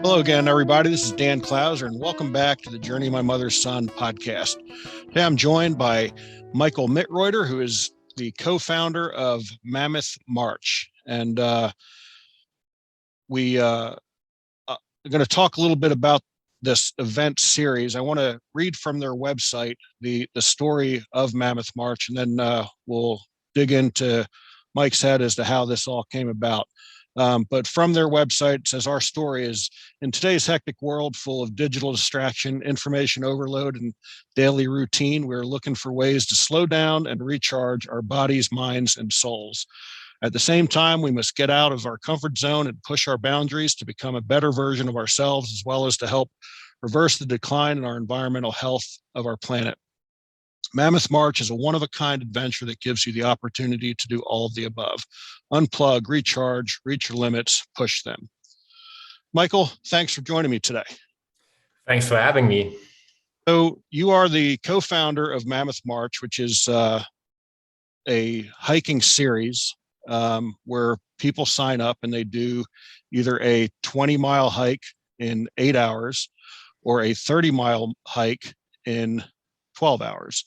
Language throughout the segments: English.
Hello again, everybody. This is Dan Clouser, and welcome back to the Journey of My Mother's Son podcast. Today I'm joined by Michael Mitreuter, who is the co-founder of MammothMarch. And we are going to talk a little bit about this event series. I want to read from their website the story of MammothMarch, and then we'll dig into Mike's head as to how this all came about. But from their website, it says our story is in today's hectic world full of digital distraction, information overload, and daily routine, we're looking for ways to slow down and recharge our bodies, minds, and souls. At the same time, we must get out of our comfort zone and push our boundaries to become a better version of ourselves, as well as to help reverse the decline in our environmental health of our planet. MammothMarch is a one-of-a-kind adventure that gives you the opportunity to do all of the above. Unplug, recharge, reach your limits, push them. Michael, thanks for joining me today. Thanks for having me. So you are the co-founder of MammothMarch, which is a hiking series where people sign up and they do either a 20-mile hike in 8 hours or a 30-mile hike in 12 hours.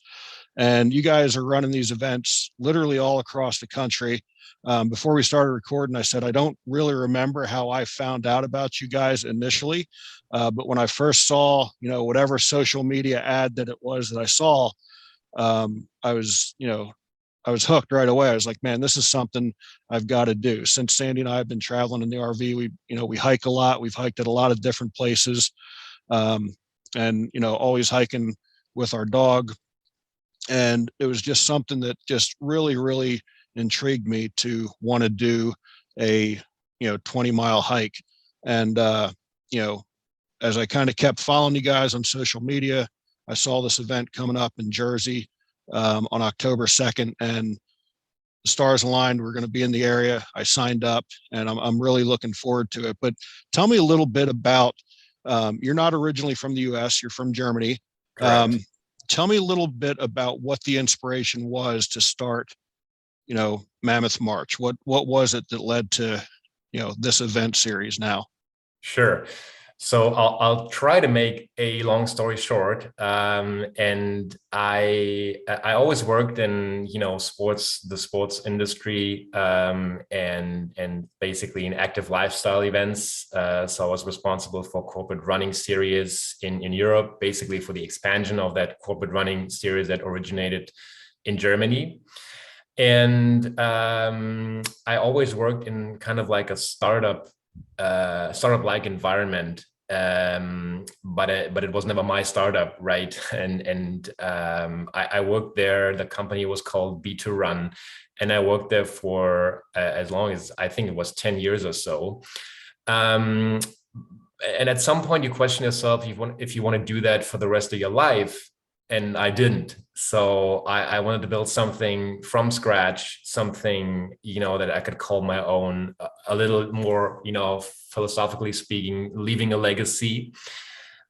And you guys are running these events literally all across the country. Before we started recording, I said, I don't really remember how I found out about you guys initially. But when I first saw, whatever social media ad that it was that I saw, I was hooked right away. I was like, man, this is something I've got to do. Since Sandy and I have been traveling in the RV, we hike a lot. We've hiked at a lot of different places, and always hiking with our dog. And it was just something that just really, really intrigued me to want to do a 20-mile hike. And as I kind of kept following you guys on social media, I saw this event coming up in Jersey on October 2nd, and the stars aligned. We're going to be in the area. I signed up, and I'm really looking forward to it. But tell me a little bit about, you're not originally from the US, you're from Germany. Tell me a little bit about what the inspiration was to start, MammothMarch. What was it that led to, this event series now? Sure. So I'll try to make a long story short. And I always worked in the sports industry, and basically in active lifestyle events. So I was responsible for corporate running series in Europe, basically for the expansion of that corporate running series that originated in Germany. And I always worked in kind of like a startup-like environment, but it was never my startup, right? And I worked there. The company was called B2Run, and I worked there for as long as, I think it was 10 years or so. And at some point, you question yourself if you want to do that for the rest of your life. And I didn't. So I wanted to build something from scratch, something, that I could call my own, a little more, philosophically speaking, leaving a legacy.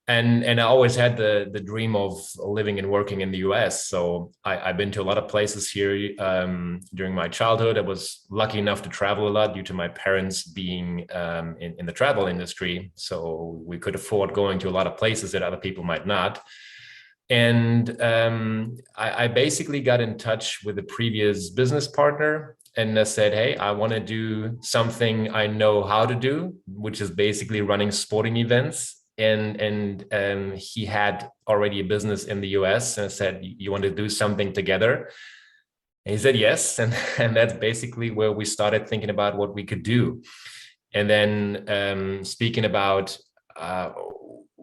And I always had the dream of living and working in the US. So I've been to a lot of places here during my childhood. I was lucky enough to travel a lot due to my parents being in the travel industry. So we could afford going to a lot of places that other people might not. And I basically got in touch with a previous business partner, and I said, hey, I want to do something I know how to do, which is basically running sporting events. And he had already a business in the US, and I said, you want to do something together? And he said yes. And that's basically where we started thinking about what we could do. And then speaking about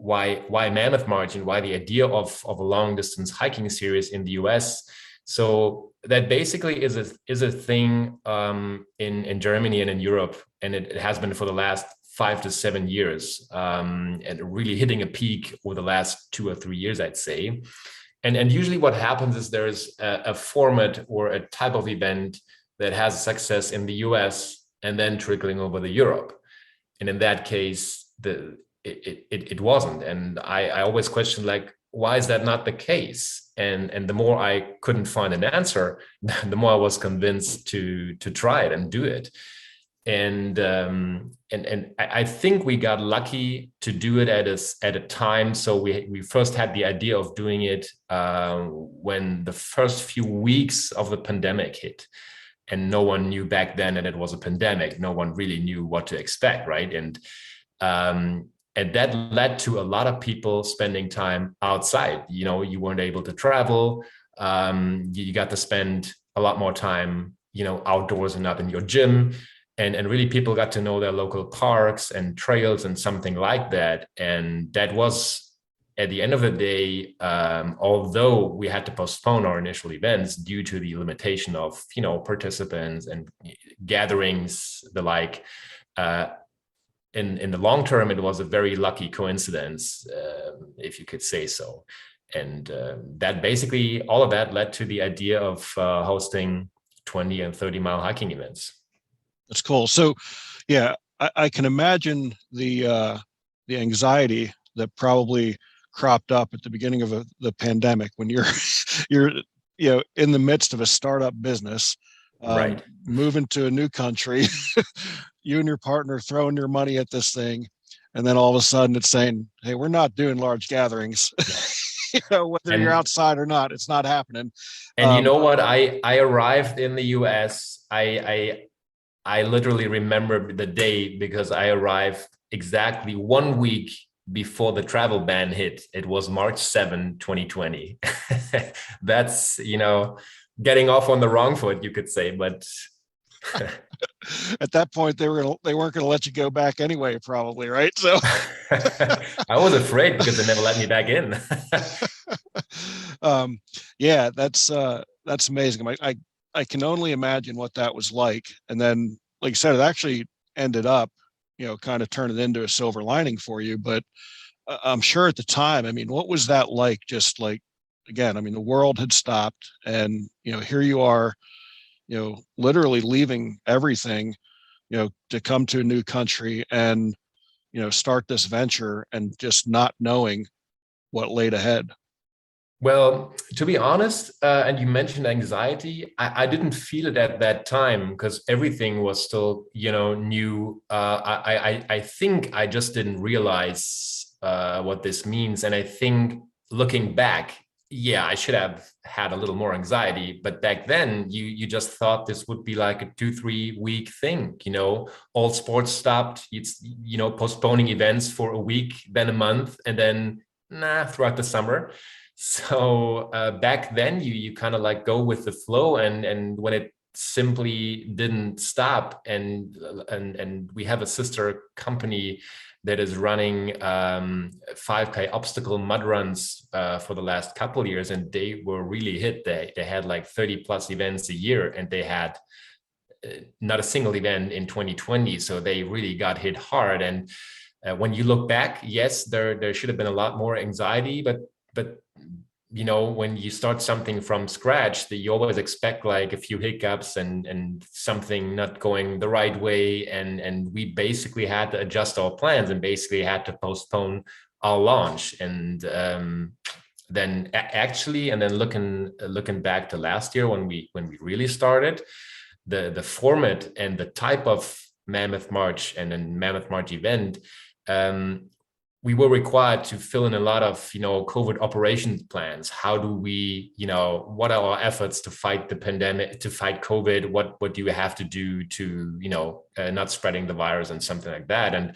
why MammothMarch and why the idea of a long distance hiking series in the US. So that basically is a thing in Germany and in Europe, and it has been for the last 5 to 7 years, and really hitting a peak over the last 2 or 3 years, I'd say. And usually what happens is there's a format or a type of event that has success in the US and then trickling over to Europe. And in that case, it wasn't. And I always questioned, like, why is that not the case? And the more I couldn't find an answer, the more I was convinced to try it and do it. And I think we got lucky to do it at a time. So we first had the idea of doing it when the first few weeks of the pandemic hit, and no one knew back then that it was a pandemic. No one really knew what to expect, right? And that led to a lot of people spending time outside. You know, you weren't able to travel. You got to spend a lot more time, you know, outdoors and not in your gym. And really people got to know their local parks and trails and something like that. And that was, at the end of the day, although we had to postpone our initial events due to the limitation of, you know, participants and gatherings, the like, in the long term, it was a very lucky coincidence, if you could say so. And that basically, all of that led to the idea of hosting 20 and 30-mile hiking events. That's cool. So, yeah, I can imagine the anxiety that probably cropped up at the beginning of the pandemic when you're you know, in the midst of a startup business, Right. moving to a new country, you and your partner throwing your money at this thing, and then all of a sudden it's saying, "Hey, we're not doing large gatherings." You know, whether you're outside or not, it's not happening. And you know what? I arrived in the US. I literally remember the day because I arrived exactly 1 week before the travel ban hit. It was March 7, 2020. That's, you know, getting off on the wrong foot, you could say, but at that point they weren't going to let you go back anyway, probably, right? So I was afraid because they never let me back in. Yeah, that's amazing. I can only imagine what that was like. And then, like I said, it actually ended up, you know, kind of turning into a silver lining for you. But I'm sure at the time, I mean, what was that like? Just like, again, I mean, the world had stopped, and you know, here you are, you know, literally leaving everything, you know, to come to a new country and, you know, start this venture, and just not knowing what laid ahead. Well, to be honest, and you mentioned anxiety, I didn't feel it at that time because everything was still, you know, new. I think I just didn't realize what this means. And I think looking back, yeah, I should have had a little more anxiety. But back then, you just thought this would be like a 2-3 week thing. You know, all sports stopped. It's, you know, postponing events for a week, then a month, and then throughout the summer. So back then, you kind of like go with the flow, and when it simply didn't stop, and we have a sister company that is running 5K obstacle mud runs for the last couple of years, and they were really hit. They had like 30 plus events a year, and they had not a single event in 2020. So they really got hit hard. And when you look back, yes, there should have been a lot more anxiety, but you know, when you start something from scratch, that you always expect like a few hiccups and something not going the right way, and we basically had to adjust our plans and basically had to postpone our launch. And then actually, and then looking back to last year when we really started, the format and the type of Mammoth March and then Mammoth March event, we were required to fill in a lot of, you know, COVID operations plans. How do we, you know, what are our efforts to fight the pandemic, to fight COVID? What do you have to do to, you know, not spreading the virus and something like that? And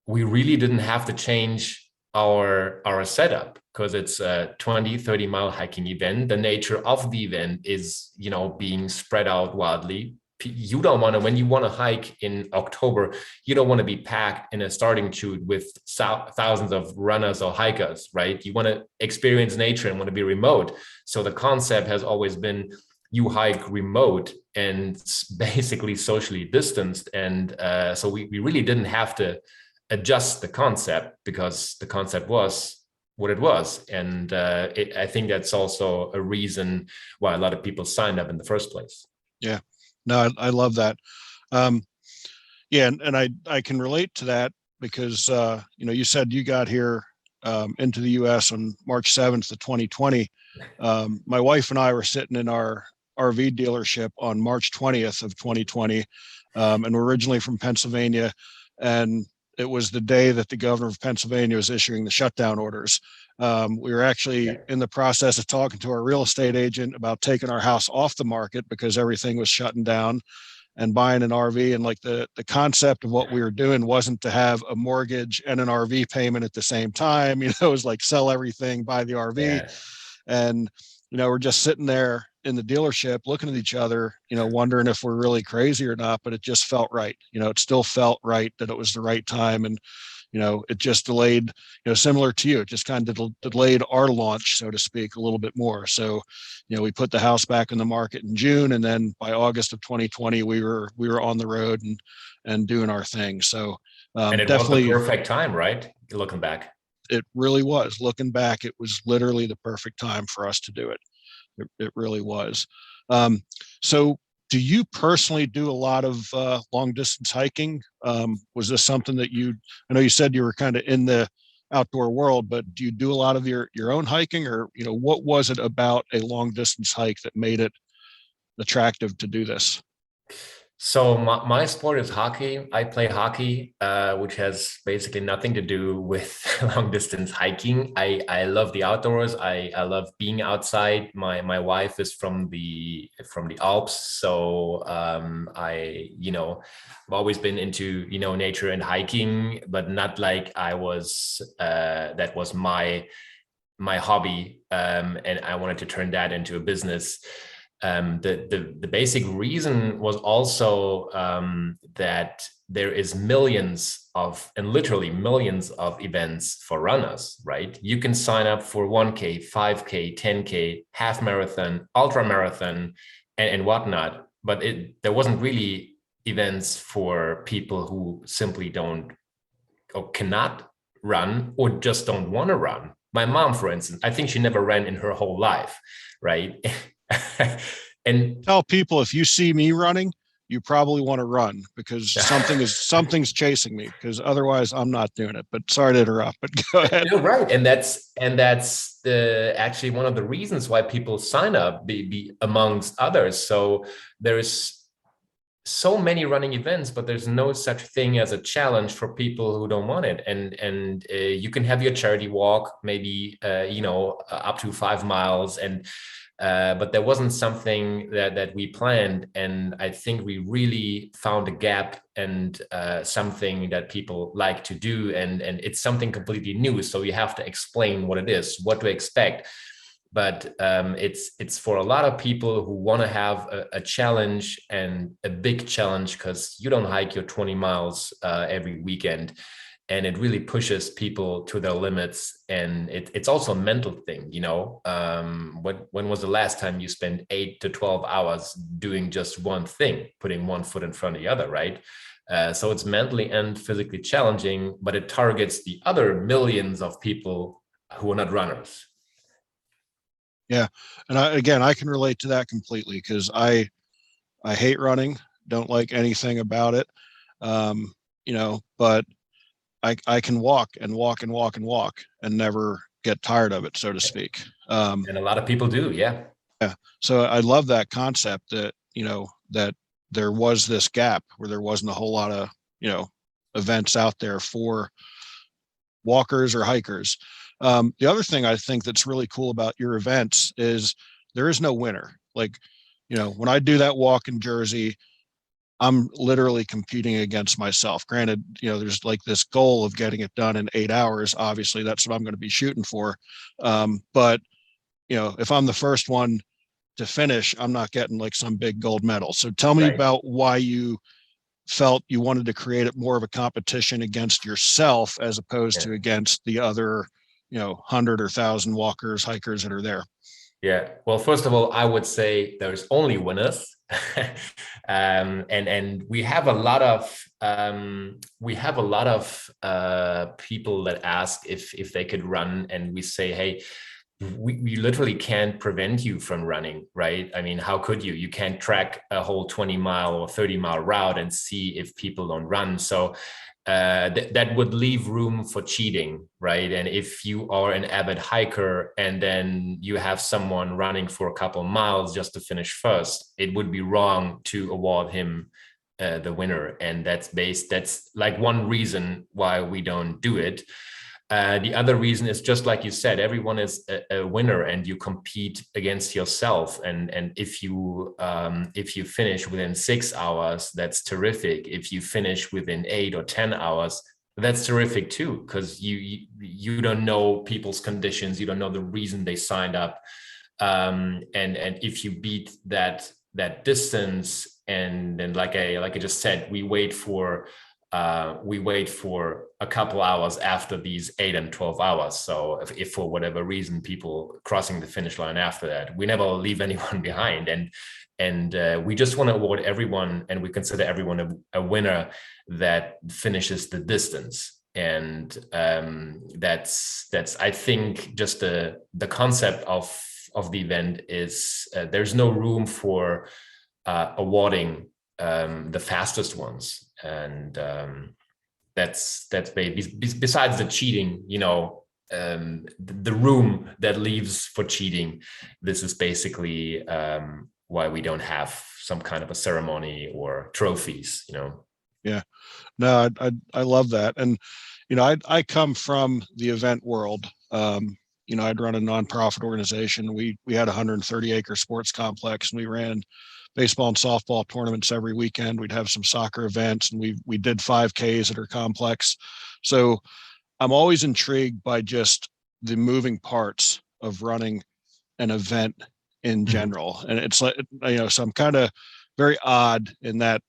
we really didn't have to change our setup because it's a 20-30 mile hiking event. The nature of the event is, you know, being spread out wildly. You don't want to, when you want to hike in October, you don't want to be packed in a starting chute with thousands of runners or hikers, right? You want to experience nature and want to be remote. So the concept has always been you hike remote and basically socially distanced. And so we really didn't have to adjust the concept because the concept was what it was. And I think that's also a reason why a lot of people signed up in the first place. Yeah. No, I love that. Yeah, and I can relate to that because you know, you said you got here into the U.S. on March 7th of 2020. My wife and I were sitting in our RV dealership on March 20th of 2020. And we're originally from Pennsylvania. And it was the day that the governor of Pennsylvania was issuing the shutdown orders. We were actually in the process of talking to our real estate agent about taking our house off the market because everything was shutting down, and buying an RV. And like the concept of what we were doing wasn't to have a mortgage and an RV payment at the same time. It was like sell everything, buy the RV. Yeah. And, we're just sitting there in the dealership looking at each other, wondering if we're really crazy or not, but it just felt right. It still felt right that it was the right time. And, it just delayed, similar to you, it just kind of delayed our launch, so to speak, a little bit more. So, we put the house back in the market in June, and then by August of 2020, we were on the road and doing our thing. So And it definitely was the perfect time, right? Looking back. it really was. Looking back, it was literally the perfect time for us to do it. It really was. So do you personally do a lot of long distance hiking? Was this something that I know you said you were kind of in the outdoor world, but do you do a lot of your own hiking, or, what was it about a long distance hike that made it attractive to do this? So my sport is hockey. I play hockey, which has basically nothing to do with long distance hiking. I love the outdoors. I love being outside. My wife is from the Alps, so I've always been into nature and hiking, but not like I was. That was my hobby, and I wanted to turn that into a business. The basic reason was also that there is literally millions of events for runners, right? You can sign up for 1K, 5K, 10K, half marathon, ultra marathon, and whatnot. But there wasn't really events for people who simply don't or cannot run or just don't want to run. My mom, for instance, I think she never ran in her whole life, right? And Tell people, if you see me running, you probably want to run because something's chasing me, because otherwise I'm not doing it. But sorry to interrupt, but go ahead. You're right. And that's actually one of the reasons why people sign up, be amongst others. So there's so many running events, but there's no such thing as a challenge for people who don't want it. And you can have your charity walk, maybe up to 5 miles, and but there wasn't something that we planned, and I think we really found a gap and something that people like to do, and it's something completely new. So you have to explain what it is, what to expect. But it's for a lot of people who want to have a challenge, and a big challenge, because you don't hike your 20 miles every weekend. And it really pushes people to their limits. And it's also a mental thing, when was the last time you spent 8 to 12 hours doing just one thing, putting one foot in front of the other, right? So it's mentally and physically challenging, but it targets the other millions of people who are not runners. Yeah. And I can relate to that completely, because I hate running, don't like anything about it. But I can walk and walk and walk and walk and never get tired of it, so to speak. And a lot of people do. Yeah. Yeah. So I love that concept that, that there was this gap where there wasn't a whole lot of, events out there for walkers or hikers. The other thing I think that's really cool about your events is there is no winner. Like, when I do that walk in Jersey, I'm literally competing against myself. Granted, there's like this goal of getting it done in 8 hours. Obviously, that's what I'm going to be shooting for. But, if I'm the first one to finish, I'm not getting like some big gold medal. So tell me about why you felt you wanted to create it more of a competition against yourself as opposed to against the other, 100 or 1,000 walkers, hikers that are there. Yeah. Well, first of all, I would say there's only winners. And we have a lot of people that ask if they could run, and we say, hey, we literally can't prevent you from running, right? I mean, how could you? You can't track a whole 20-mile or 30-mile route and see if people don't run. So that would leave room for cheating, right? And if you are an avid hiker and then you have someone running for a couple miles just to finish first, it would be wrong to award him the winner. And that's like one reason why we don't do it. The other reason is just like you said, everyone is a winner, and you compete against yourself. And if you finish within 6 hours, that's terrific. If you finish within 8 or 10 hours, that's terrific too, because you don't know people's conditions, you don't know the reason they signed up, and if you beat that distance, and then like I just said, we wait for a couple hours after these 8 and 12 hours. So if for whatever reason people crossing the finish line after that, we never leave anyone behind. And we just want to award everyone, and we consider everyone a winner that finishes the distance. And that's I think just the concept of the event is there's no room for awarding the fastest ones. And that's besides the cheating, the room that leaves for cheating. This is basically why we don't have some kind of a ceremony or trophies. Yeah, no, I love that. And I come from the event world. I'd run a nonprofit organization. We had a 130-acre sports complex, and we ran baseball and softball tournaments every weekend. We'd have some soccer events, and we did 5Ks at our complex. So I'm always intrigued by just the moving parts of running an event in general. And it's like, so I'm kind of very odd in that,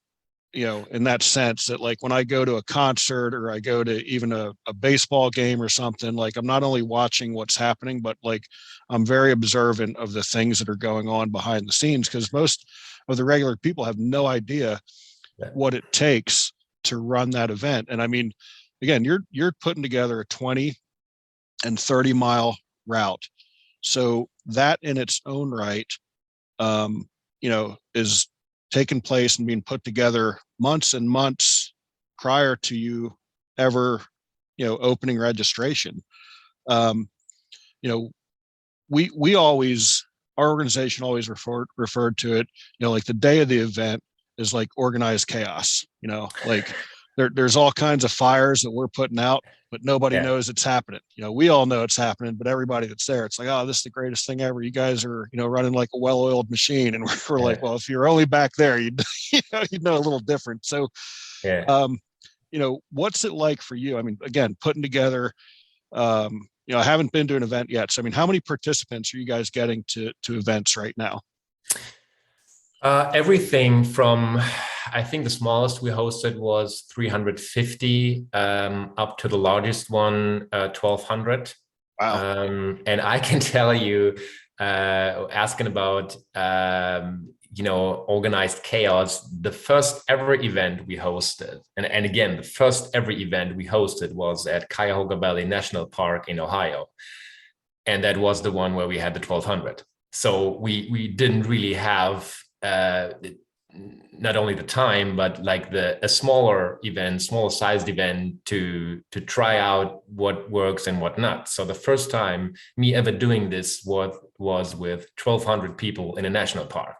in that sense, that like when I go to a concert or I go to even a baseball game or something, like I'm not only watching what's happening, but like I'm very observant of the things that are going on behind the scenes, because most of the regular people have no idea what it takes to run that event. And I mean, again, you're putting together a 20 and 30-mile route. So that in its own right, is taking place and being put together months and months prior to you ever, opening registration. We always, our organization always referred to it, like the day of the event is like organized chaos. Like there's all kinds of fires that we're putting out, but nobody knows it's happening. We all know it's happening, but everybody that's there, it's like, oh, this is the greatest thing ever. You guys are, running like a well-oiled machine. And we're like, well, if you're only back there, you'd know a little different. So, what's it like for you? I mean, again, putting together, I haven't been to an event yet. So, I mean, how many participants are you guys getting to events right now? Everything from, I think the smallest we hosted was 350, up to the largest one, 1,200. Wow. And I can tell you, asking about, organized chaos, the first ever event we hosted, and again, the first ever event we hosted was at Cuyahoga Valley National Park in Ohio. And that was the one where we had the 1,200. So we didn't really have not only the time, but like a smaller sized event to try out what works and what not. So the first time me ever doing this was with 1,200 people in a national park.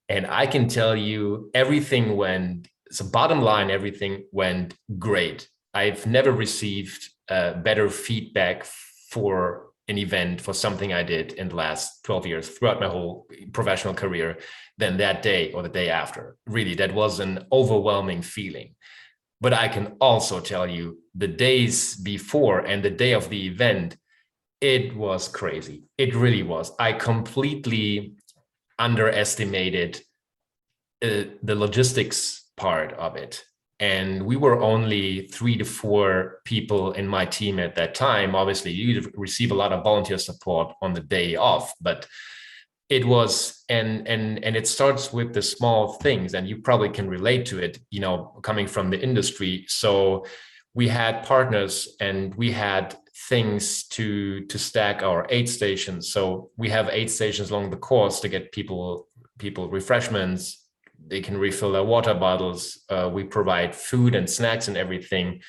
And I can tell you everything went, so bottom line, everything went great. I've never received better feedback for an event, for something I did in the last 12 years throughout my whole professional career than that day or the day after. Really, that was an overwhelming feeling. But I can also tell you the days before and the day of the event, it was crazy. It really was. I completely underestimated the logistics part of it. And we were only 3 to 4 people in my team at that time. Obviously, you receive a lot of volunteer support on the day off, but it was, and it starts with the small things, and you probably can relate to it, coming from the industry. So we had partners, and we had things to stack our aid stations. So we have aid stations along the course to get people refreshments. They can refill their water bottles. We provide food and snacks and everything.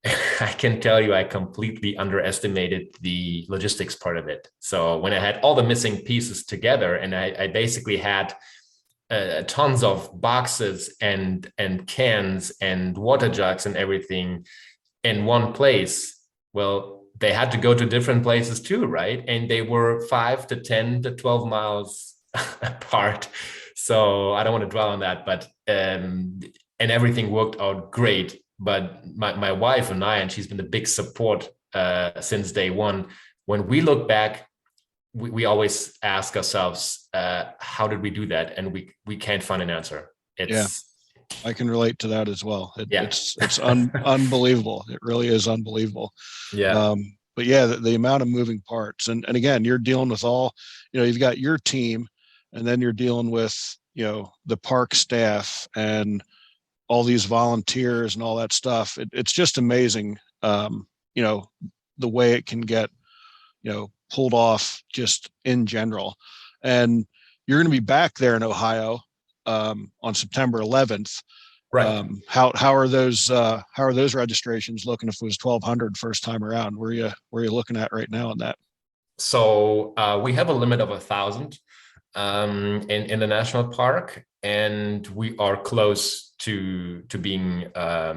I can tell you, I completely underestimated the logistics part of it. So when I had all the missing pieces together, and I basically had tons of boxes and cans and water jugs and everything in one place, well, they had to go to different places too, right? And they were 5 to 10 to 12 miles apart. So I don't want to dwell on that, but and everything worked out great. But my wife and I, and she's been a big support since day one. When we look back, we always ask ourselves, how did we do that? And we can't find an answer. I can relate to that as well. It's unbelievable. It really is unbelievable. Yeah. But yeah, the amount of moving parts, and again, you're dealing with all, you've got your team, and then you're dealing with, the park staff and all these volunteers and all that stuff. It's just amazing, the way it can get, pulled off just in general. And you're going to be back there in Ohio on September 11th. Right. How are those registrations looking? If it was 1,200 first time around, where you looking at right now on that? So we have a limit of 1,000 in the national park, and we are close to being a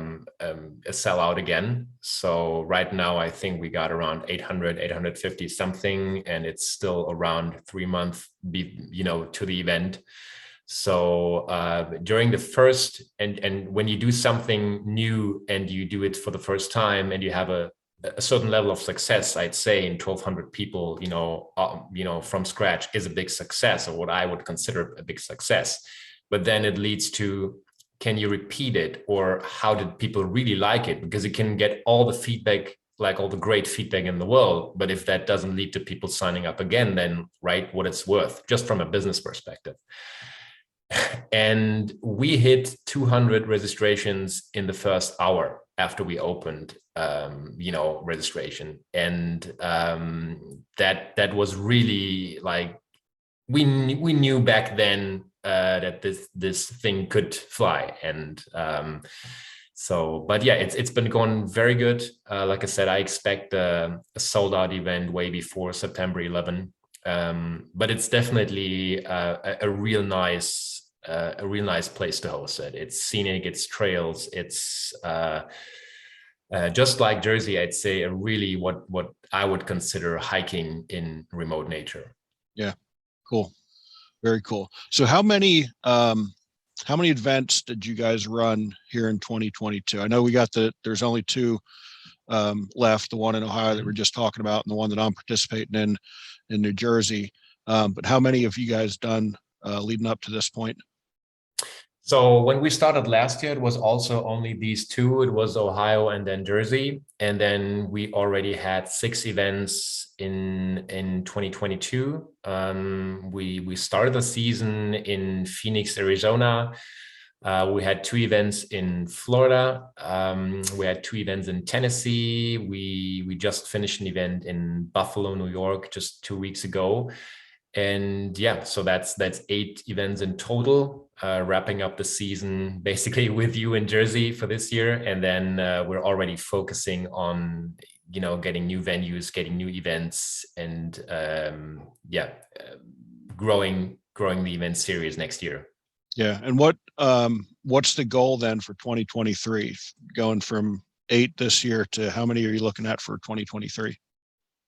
sellout again. So right now, I think we got around 800, 850 something, and it's still around 3 months, to the event. So during the first, and when you do something new and you do it for the first time and you have a certain level of success, I'd say in 1,200 people, from scratch is a big success, or what I would consider a big success. But then it leads to, can you repeat it, or how did people really like it? Because you can get all the feedback, like all the great feedback in the world, but if that doesn't lead to people signing up again, then right, what it's worth, just from a business perspective. And we hit 200 registrations in the first hour after we opened, registration. And that was really like, we knew back then that this thing could fly. And but yeah, it's been going very good. Like I said, I expect a sold out event way before September 11. But it's definitely a real nice place to host it. It's scenic, it's trails, it's just like Jersey, I'd say a really what I would consider hiking in remote nature. Yeah, cool, very cool. So how many events did you guys run here in 2022? I know we got there's only 2 left, the one in Ohio that we're just talking about, and the one that I'm participating in New Jersey. But how many have you guys done leading up to this point? So when we started last year, it was also only these 2. It was Ohio and then Jersey. And then we already had 6 events in 2022. We started the season in Phoenix, Arizona. We had 2 events in Florida. We had 2 events in Tennessee. We just finished an event in Buffalo, New York, just 2 weeks ago. And yeah, so that's 8 events in total, wrapping up the season basically with you in Jersey for this year. And then we're already focusing on, getting new venues, getting new events, and growing the event series next year. Yeah. And what's the goal then for 2023, going from 8 this year to how many are you looking at for 2023?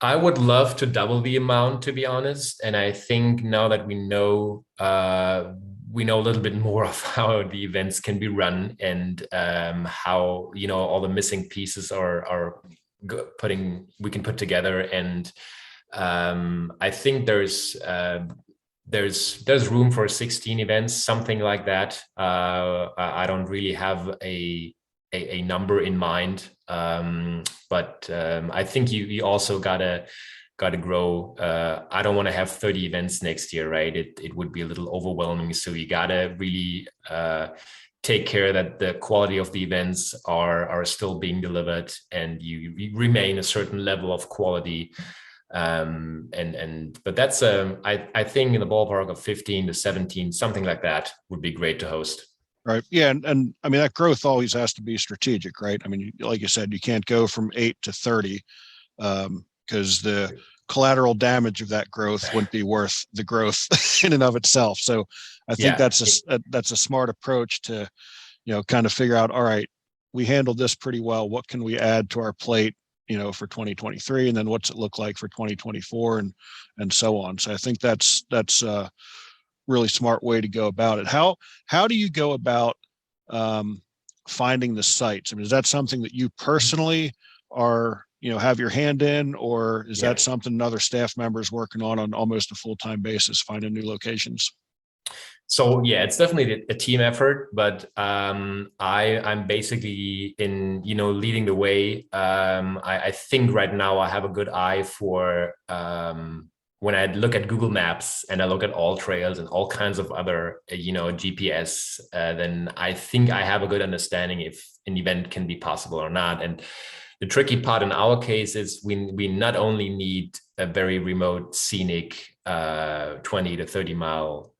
I would love to double the amount, to be honest. And I think now that we know a little bit more of how the events can be run, and how, all the missing pieces we can put together. And I think there's room for 16 events, something like that. I don't really have a number in mind, but I think you also gotta grow. I don't want to have 30 events next year, right? It would be a little overwhelming. So you gotta really take care that the quality of the events are still being delivered, and you remain a certain level of quality. But that's I think in the ballpark of 15 to 17, something like that would be great to host. Right. Yeah. And I mean, that growth always has to be strategic, right? I mean, like you said, you can't go from 8 to 30 because the collateral damage of that growth wouldn't be worth the growth in and of itself. So I think that's a smart approach to, kind of figure out, all right, we handled this pretty well. What can we add to our plate, for 2023? And then what's it look like for 2024 and so on. So I think that's really smart way to go about it. How do you go about finding the sites? I mean, is that something that you personally are, have your hand in, or is that something other staff members working on almost a full-time basis, finding new locations? So yeah, it's definitely a team effort, but I'm basically in, leading the way. I think right now I have a good eye for when I look at Google Maps and I look at all trails and all kinds of other, GPS, then I think I have a good understanding if an event can be possible or not. And the tricky part in our case is we not only need a very remote, scenic 20 to 30 mile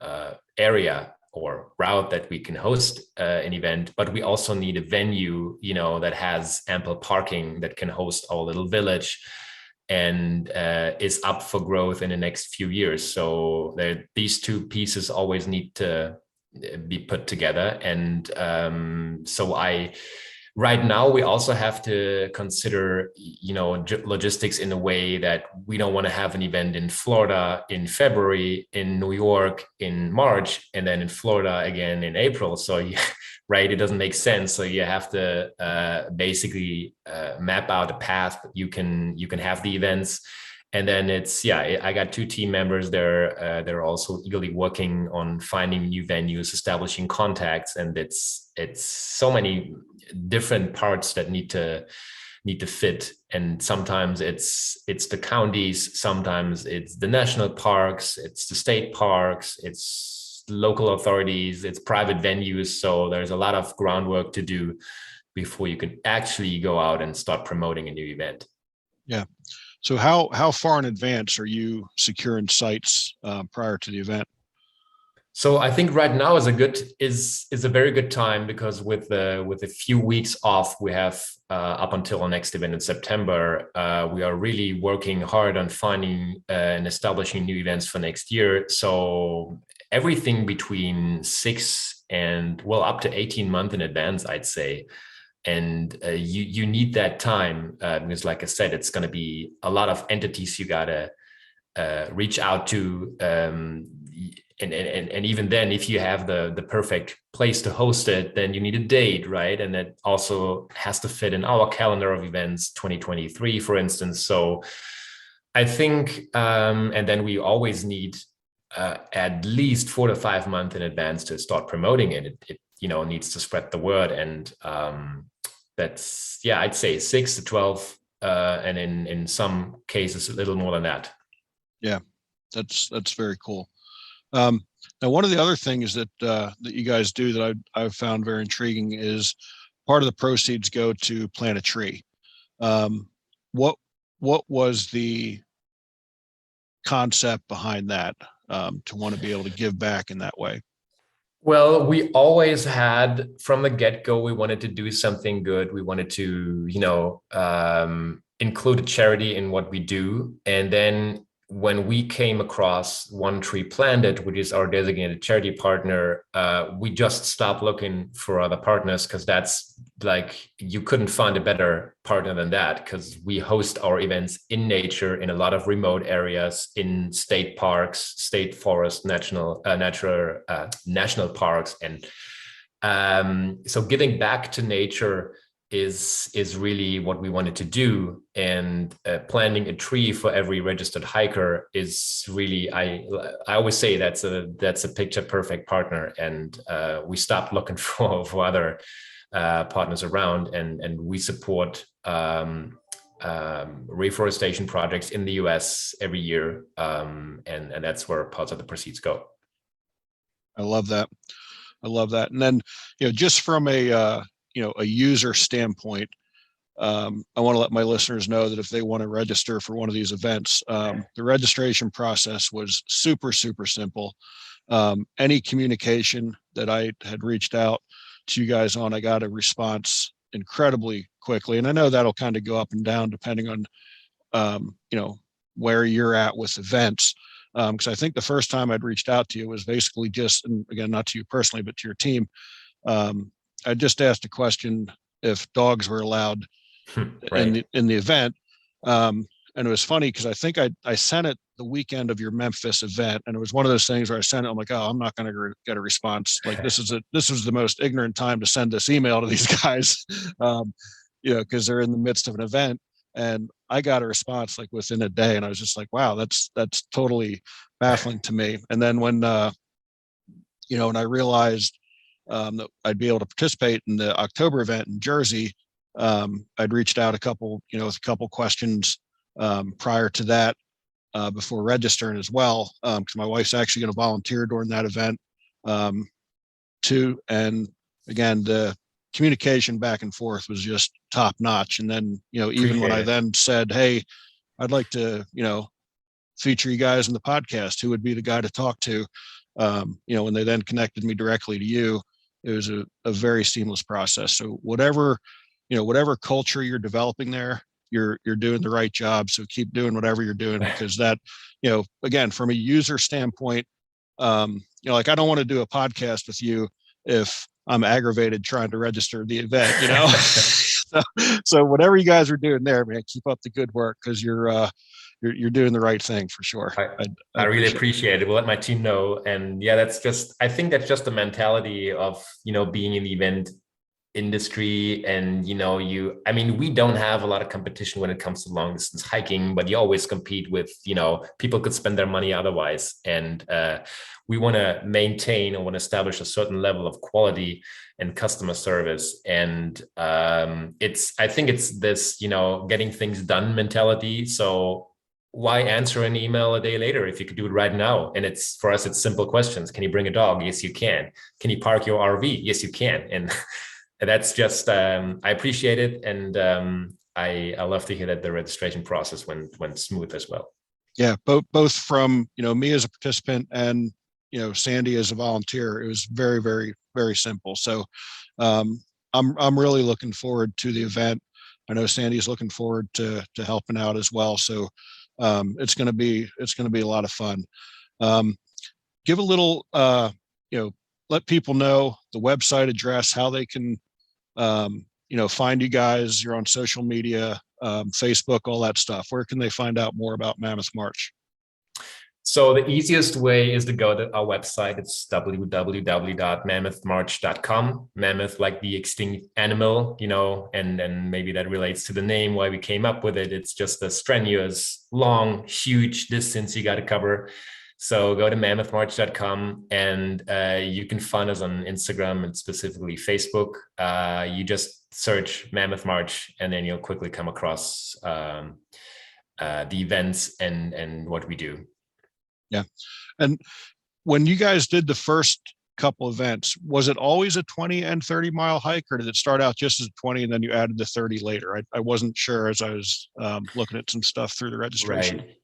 area or route that we can host an event, but we also need a venue, that has ample parking, that can host our little village, and is up for growth in the next few years. So these two pieces always need to be put together. And right now we also have to consider, logistics in a way that we don't want to have an event in Florida in February, in New York in March, and then in Florida again in April. So right, it doesn't make sense. So you have to basically map out a path you can have the events. And then I got 2 team members. They're also eagerly working on finding new venues, establishing contacts, and it's so many different parts that need to fit. And sometimes it's the counties, sometimes it's the national parks, it's the state parks, it's local authorities, it's private venues. So there's a lot of groundwork to do before you can actually go out and start promoting a new event. Yeah. So how far in advance are you securing sites prior to the event? So I think right now is a very good time, because with a few weeks off we have up until our next event in September, we are really working hard on finding and establishing new events for next year. So everything between 6 and up to 18 months in advance, I'd say. And you need that time because, like I said, it's going to be a lot of entities you gotta reach out to. And even then, if you have the perfect place to host it, then you need a date, right? And that also has to fit in our calendar of events, 2023, for instance. So I think, and then we always need at least 4 to 5 months in advance to start promoting it. It needs to spread the word, and that's I'd say 6 to 12, and in some cases a little more than that. Yeah, that's very cool. Now, one of the other things that you guys do that I've found very intriguing is part of the proceeds go to plant a tree. What was the concept behind that, to want to be able to give back in that way? Well, we always had, from the get-go, we wanted to do something good. We wanted to, include a charity in what we do. And then when we came across One Tree Planted, which is our designated charity partner, we just stopped looking for other partners, because that's like, you couldn't find a better partner than that, because we host our events in nature in a lot of remote areas, in state parks, state forests, national parks. And so giving back to nature is really what we wanted to do. And planting a tree for every registered hiker is really, I always say that's a picture perfect partner. And we stopped looking for other partners around, and we support reforestation projects in the US every year, and that's where parts of the proceeds go. I love that. I love that. And then, just from a user standpoint, I want to let my listeners know that if they want to register for one of these events, the registration process was super, super simple. Any communication that I had reached out to you guys on, I got a response incredibly quickly. And I know that'll kind of go up and down depending on, where you're at with events. Because I think the first time I'd reached out to you was basically just, and again, not to you personally, but to your team. I just asked a question if dogs were allowed Right. in the event. And it was funny because I think I sent it the weekend of your Memphis event, and it was one of those things where I sent it. I'm like, oh, I'm not going to get a response. Like this was the most ignorant time to send this email to these guys, because they're in the midst of an event. And I got a response like within a day, and I was just like, wow, that's totally baffling to me. And then when and I realized that I'd be able to participate in the October event in Jersey. I'd reached out with a couple questions prior to that before registering as well, because my wife's actually going to volunteer during that event too. And again, the communication back and forth was just top notch. And then, even when I then said, hey, I'd like to, feature you guys in the podcast, who would be the guy to talk to? When they then connected me directly to you, it was a very seamless process. So whatever culture you're developing there, you're doing the right job. So keep doing whatever you're doing, because that, again, from a user standpoint, like I don't want to do a podcast with you if I'm aggravated trying to register the event, so whatever you guys are doing there, man, keep up the good work, because you're doing the right thing for sure. I really appreciate it. We'll let my team know. And yeah, I think that's just the mentality of, being in the event industry. And, we don't have a lot of competition when it comes to long distance hiking, but you always compete with, people could spend their money otherwise. And we want to maintain or want to establish a certain level of quality and customer service. And I think it's this, getting things done mentality. So why answer an email a day later if you could do it right now? And for us, it's simple questions. Can you bring a dog? Yes, you can. Can you park your RV? Yes, you can. And that's just, I appreciate it. And I love to hear that the registration process went smooth as well. Yeah, both from, me as a participant and, Sandy as a volunteer, it was very, very, very simple. So I'm really looking forward to the event. I know Sandy's looking forward to helping out as well. So it's going to be a lot of fun. Give a little, let people know the website address, how they can, find you guys. You're on social media, Facebook, all that stuff. Where can they find out more about Mammoth March? So the easiest way is to go to our website. It's www.mammothmarch.com. Mammoth, like the extinct animal, and maybe that relates to the name, why we came up with it. It's just a strenuous, long, huge distance you got to cover. So go to mammothmarch.com, and you can find us on Instagram and specifically Facebook. You just search Mammoth March, and then you'll quickly come across the events and what we do. Yeah. And when you guys did the first couple events, was it always a 20 and 30 mile hike, or did it start out just as 20 and then you added the 30 later? I wasn't sure as I was looking at some stuff through the registration. Right.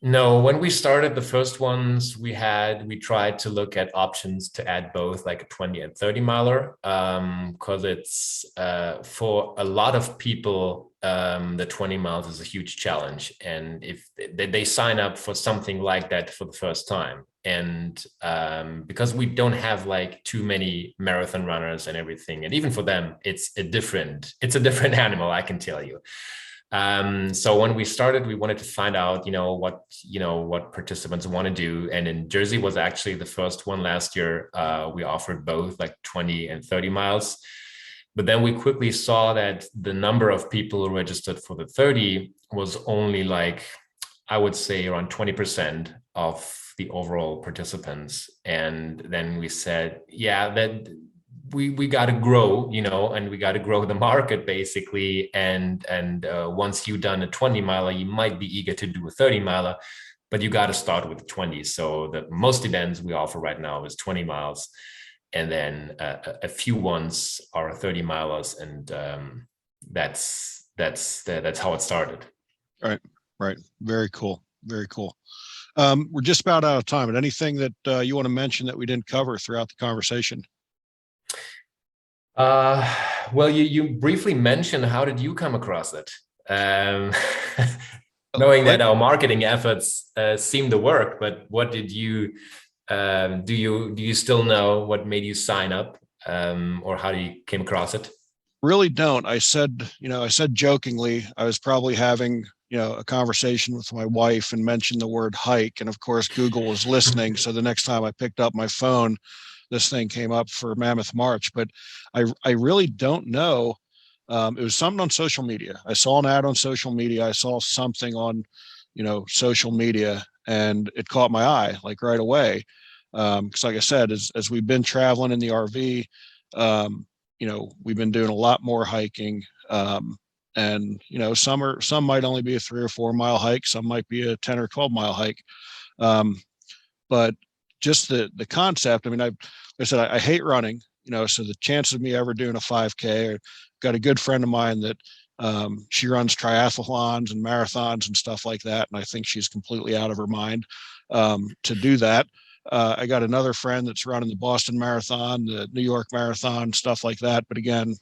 No, when we started the first ones, we tried to look at options to add both like a 20 and 30 miler, because it's for a lot of people, the 20 miles is a huge challenge. And if they sign up for something like that for the first time, and because we don't have like too many marathon runners and everything, and even for them, it's a different animal, I can tell you. So when we started, we wanted to find out, what participants want to do. And in Jersey was actually the first one last year. We offered both like 20 and 30 miles. But then we quickly saw that the number of people who registered for the 30 was only like, I would say around 20% of the overall participants. And then we said, yeah, that we got to grow, and we got to grow the market basically. And once you've done a 20 miler, you might be eager to do a 30 miler, but you got to start with 20. So the most events we offer right now is 20 miles. and then a few ones are 30 milers, and that's how it started. Right. Very cool. Very cool. We're just about out of time. But anything that you want to mention that we didn't cover throughout the conversation? Well, you briefly mentioned, how did you come across it? Um, Oh, knowing like that our marketing efforts seem to work, but what did you do you still know what made you sign up, or how you came across it? really don't. I said jokingly, I was probably having, a conversation with my wife and mentioned the word hike. And of course, Google was listening. So the next time I picked up my phone, this thing came up for Mammoth March. But I really don't know. It was something on social media. I saw an ad on social media. I saw something on, social media, and it caught my eye like right away. Because like I said, as we've been traveling in the RV, we've been doing a lot more hiking. And some might only be a 3 or 4 mile hike, some might be a 10 or 12 mile hike. But just the concept. I mean, like I said, I hate running. So the chance of me ever doing a 5K, or got a good friend of mine that she runs triathlons and marathons and stuff like that, and I think she's completely out of her mind to do that. I got another friend that's running the Boston Marathon, the New York Marathon, stuff like that. But again,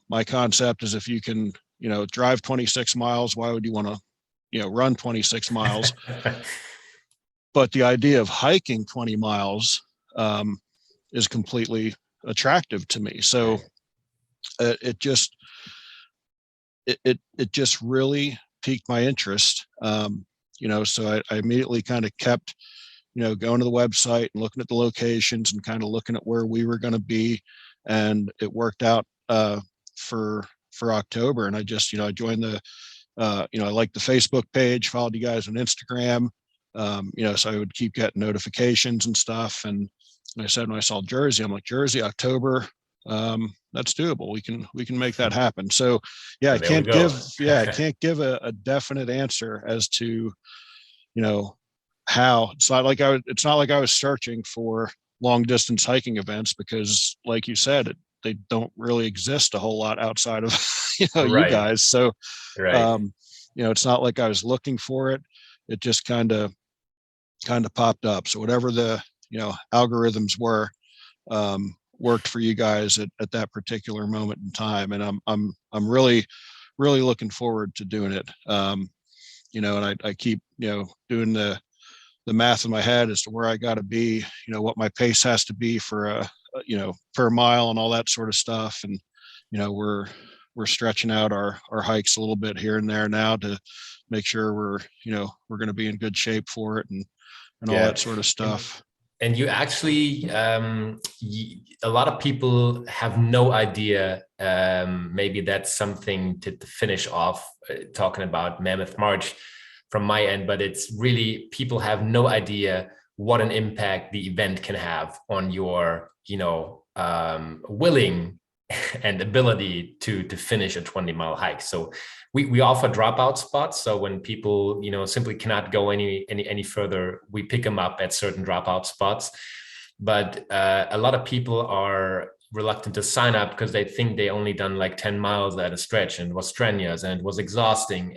my concept is, if you can, drive 26 miles, why would you want to, run 26 miles? But the idea of hiking 20 miles is completely attractive to me. So it just really piqued my interest. So I immediately kind of kept, going to the website and looking at the locations and kind of looking at where we were going to be, and it worked out for October. And I just, I joined the, I liked the Facebook page, followed you guys on Instagram, so I would keep getting notifications and stuff. And I said, when I saw Jersey, I'm like, Jersey, October, that's doable. We can make that happen. So yeah, So there we go. I can't give a definite answer as to, how. It's not like I was searching for long distance hiking events, because like you said, they don't really exist a whole lot outside of, you Right, guys. So, right. um, it's not like I was looking for it. It just kind of popped up. So whatever the, algorithms were, worked for you guys at that particular moment in time. And I'm really, really looking forward to doing it. And I keep, doing the math in my head as to where I got to be, what my pace has to be for per mile and all that sort of stuff. And, we're stretching out our hikes a little bit here and there now to make sure we're going to be in good shape for it, and all Yeah. that sort of And stuff. and you actually, a lot of people have no idea. Maybe that's something to finish off talking about Mammoth March from my end, but it's really, people have no idea what an impact the event can have on your, willing and ability to finish a 20-mile hike. So we offer dropout spots. So when people, simply cannot go any further, we pick them up at certain dropout spots. But a lot of people are reluctant to sign up because they think they only done like 10 miles at a stretch, and it was strenuous and it was exhausting.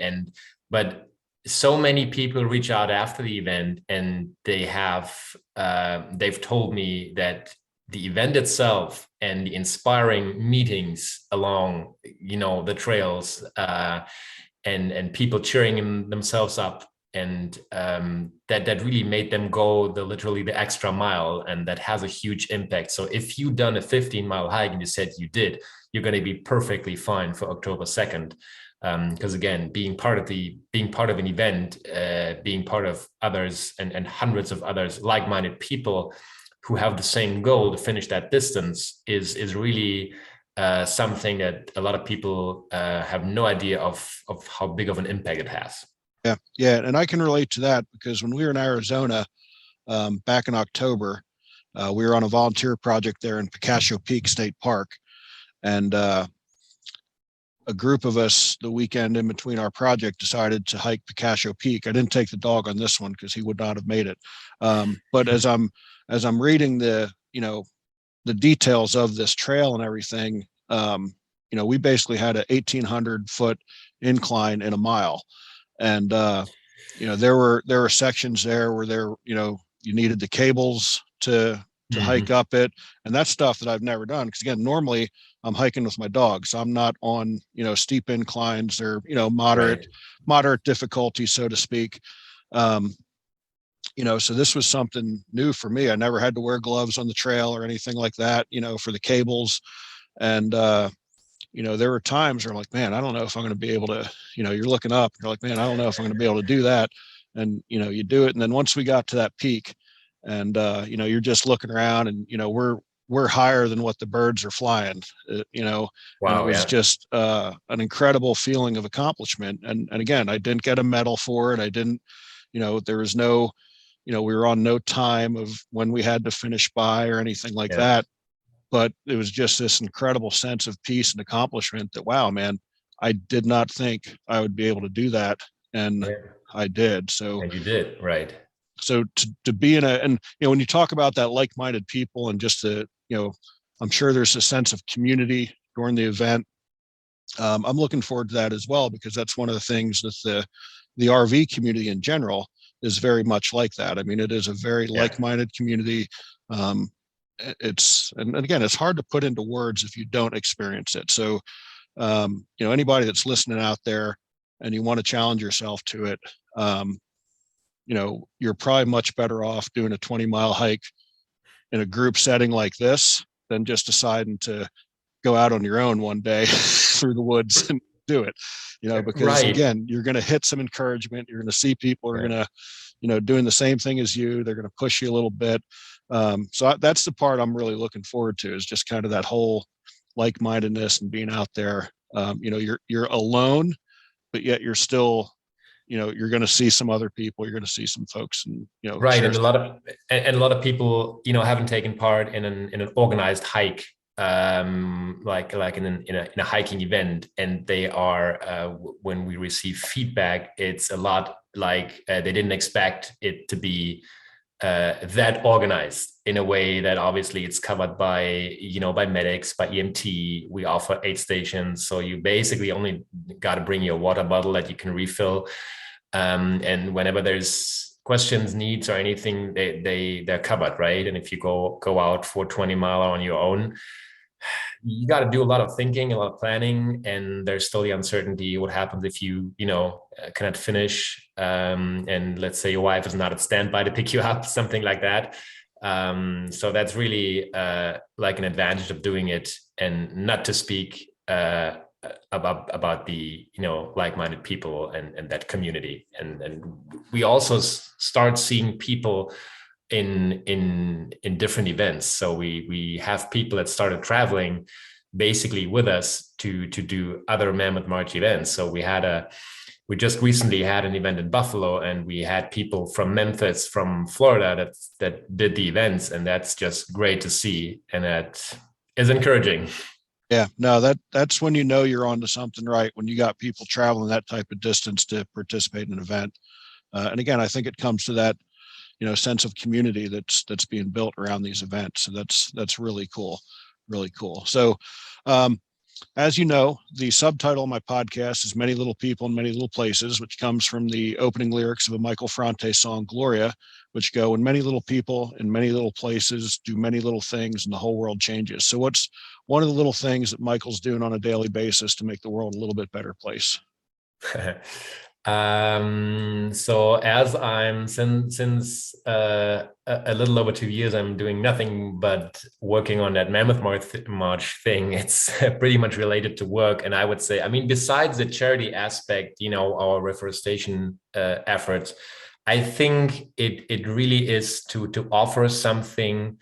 But so many people reach out after the event, and they've told me that the event itself and the inspiring meetings along, the trails, and people cheering themselves up, and that really made them go literally the extra mile, and that has a huge impact. So if you've done a 15-mile hike and you said you did, you're going to be perfectly fine for October 2nd. Because again, being part of an event, being part of others and hundreds of others like-minded people who have the same goal to finish that distance is really something that a lot of people have no idea of how big of an impact it has. Yeah, and I can relate to that, because when we were in Arizona back in October, we were on a volunteer project there in Picacho Peak State Park, and a group of us, the weekend in between our project, decided to hike Picacho Peak. I didn't take the dog on this one because he would not have made it. But as I'm reading the the details of this trail and everything, we basically had an 1,800-foot incline in a mile. And, there were sections there where you needed the cables to hike up it. And that's stuff that I've never done. Because again, normally I'm hiking with my dog. So I'm not on, steep inclines or, moderate difficulty, so to speak. So this was something new for me. I never had to wear gloves on the trail or anything like that, for the cables. And, there were times where I'm like, man, I don't know if I'm going to be able to, you're looking up, you're like, man, I don't know if I'm going to be able to do that. And, you do it. And then once we got to that peak and, you're just looking around and, we're higher than what the birds are flying, Wow, and it was just an incredible feeling of accomplishment. And again, I didn't get a medal for it. I didn't, there was no, we were on no time of when we had to finish by or anything like that. But it was just this incredible sense of peace and accomplishment that, wow, man, I did not think I would be able to do that. And I did. So, and you did, right. So to be in and, when you talk about that like-minded people and just I'm sure there's a sense of community during the event. I'm looking forward to that as well, because that's one of the things that the RV community in general is very much like that. I mean, it is a very like-minded community. And again, it's hard to put into words if you don't experience it. So, anybody that's listening out there and you want to challenge yourself to it, you're probably much better off doing a 20-mile hike in a group setting like this than just deciding to go out on your own one day through the woods and do it, because again, you're going to hit some encouragement. You're going to see people are going to, doing the same thing as you. They're going to push you a little bit. So that's the part I'm really looking forward to, is just kind of that whole like-mindedness and being out there. You're alone, but yet you're still, you're going to see some other people. You're going to see some folks, and right. And a lot of people, haven't taken part in an organized hike, like in a hiking event, and they are when we receive feedback, it's a lot like they didn't expect it to be that organized in a way that obviously it's covered by by medics, by EMT. We offer aid stations, so you basically only got to bring your water bottle that you can refill, and whenever there's questions, needs, or anything, they're covered, right? And if you go out for 20-mile on your own, you got to do a lot of thinking, a lot of planning, and there's still the uncertainty. What happens if you cannot finish, and let's say your wife is not at standby to pick you up, something like that. So that's really like an advantage of doing it, and not to speak about the like-minded people and that community. And we also start seeing people in different events. So we have people that started traveling basically with us to do other Mammoth March events. So we just recently had an event in Buffalo, and we had people from Memphis, from Florida that did the events, and that's just great to see, and that is encouraging. Yeah, no, that's when you're onto something, right? When you got people traveling that type of distance to participate in an event. And again, I think it comes to that sense of community that's being built around these events. So that's really cool. So as you know, the subtitle of my podcast is Many Little People in Many Little Places, which comes from the opening lyrics of a Michael Franti song, Gloria, which go, "When many little people in many little places do many little things, and the whole world changes." So what's one of the little things that Michael's doing on a daily basis to make the world a little bit better place? So as I'm since a little over 2 years, I'm doing nothing but working on that Mammoth March thing. It's pretty much related to work. And I would say, I mean, besides the charity aspect, our reforestation efforts, I think it really is to offer something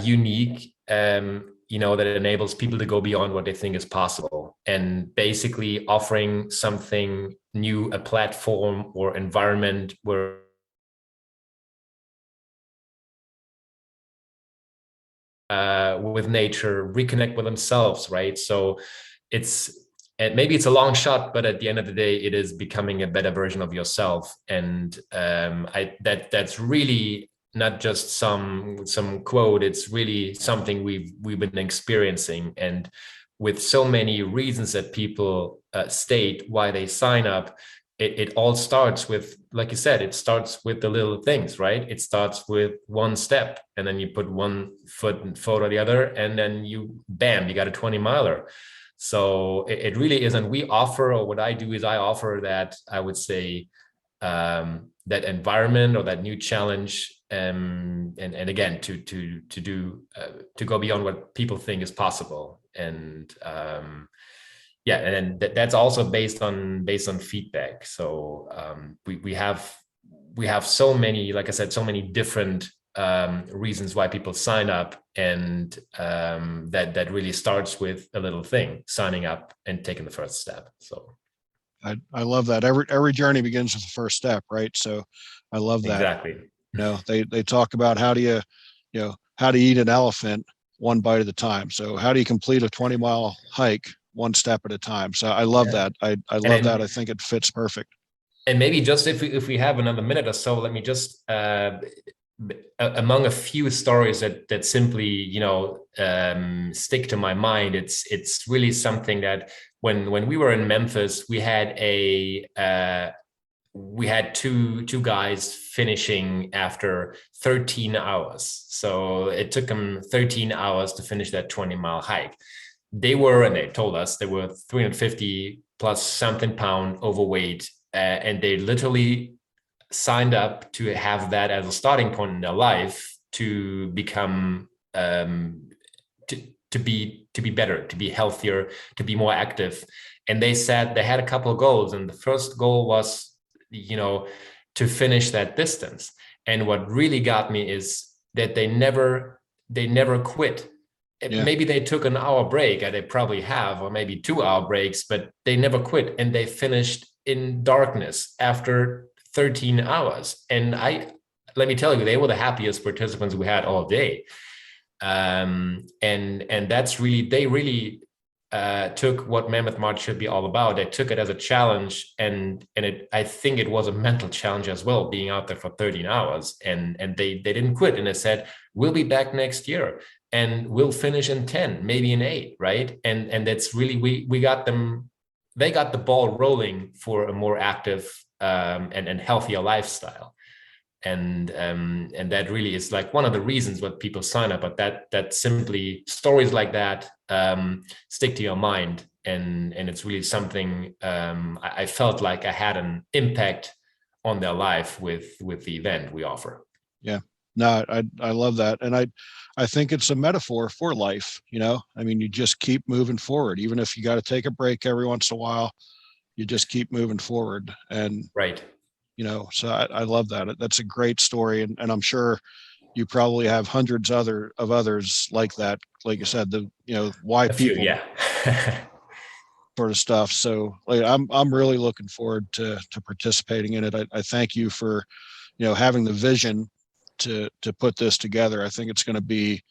unique, that enables people to go beyond what they think is possible, and basically offering something new, a platform or environment where with nature, reconnect with themselves, right? So and maybe it's a long shot, but at the end of the day, it is becoming a better version of yourself. And that's really not just some quote. It's really something we've been experiencing, and with so many reasons that people state why they sign up. It all starts with, like you said, it starts with the little things, right? It starts with one step, and then you put one foot in front of the other, and then you got a 20 miler. So it really is. And we offer, or what I do is I offer that, I would say, that environment or that new challenge, and again, to go beyond what people think is possible. And yeah, and then that's also based on feedback. So we have so many, like I said, so many different reasons why people sign up, and that really starts with a little thing, signing up and taking the first step. So I love that. Every journey begins with the first step, right? So I love that. Exactly. They talk about how do you eat an elephant one bite at a time. So how do you complete a 20-mile hike one step at a time? So I love that. I love that. I think it fits perfect. And maybe just if we have another minute or so, let me just among a few stories that simply stick to my mind. It's really something that when we were in Memphis, we had two guys finishing after 13 hours. So it took them 13 hours to finish that 20-mile hike. And they told us they were 350 plus something pound overweight, and they literally signed up to have that as a starting point in their life to become to be better, to be healthier, to be more active. And they said they had a couple of goals, and the first goal was to finish that distance. And what really got me is that they never quit. Yeah. Maybe they took an hour break, and they probably have, or maybe 2-hour breaks, but they never quit, and they finished in darkness after 13 hours. And let me tell you, they were the happiest participants we had all day. And that's really, they really took what Mammoth March should be all about. They took it as a challenge, and I think it was a mental challenge as well, being out there for 13 hours. And they didn't quit, and they said, we'll be back next year, and we'll finish in 10, maybe in 8, right? And that's really, we got them, they got the ball rolling for a more active and healthier lifestyle. And that really is like one of the reasons what people sign up. But that simply, stories like that stick to your mind, and it's really something I felt like I had an impact on their life with the event we offer. Yeah, no, I love that, and I think it's a metaphor for life. I mean, you just keep moving forward, even if you got to take a break every once in a while. You just keep moving forward, and right. So I love that. That's a great story. And I'm sure you probably have hundreds of others like that. Like you said, why people, yeah. sort of stuff. So I'm really looking forward to participating in it. I thank you for, having the vision to put this together. I think it's going to be,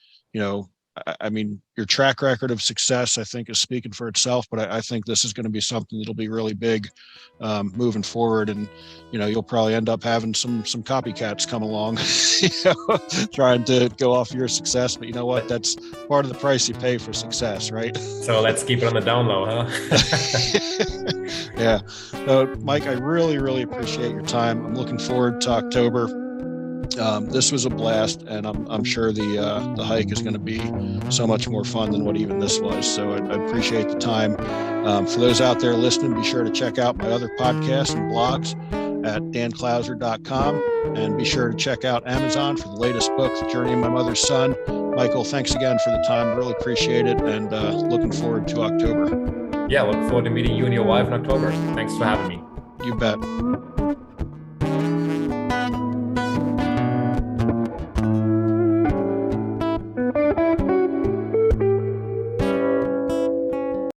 I mean, your track record of success, I think, is speaking for itself, but I think this is going to be something that'll be really big moving forward. And, you'll probably end up having some copycats come along, trying to go off your success. But you know what? That's part of the price you pay for success, right? So let's keep it on the down low, huh? Yeah. So, Mike, I really, really appreciate your time. I'm looking forward to October. This was a blast, and I'm sure the hike is going to be so much more fun than what even this was. So I appreciate the time. For those out there listening, be sure to check out my other podcasts and blogs at danclouser.com, and be sure to check out Amazon for the latest book, The Journey of My Mother's Son. Michael, thanks again for the time. Really appreciate it, and looking forward to October. Yeah, look forward to meeting you and your wife in October. Thanks for having me. You bet.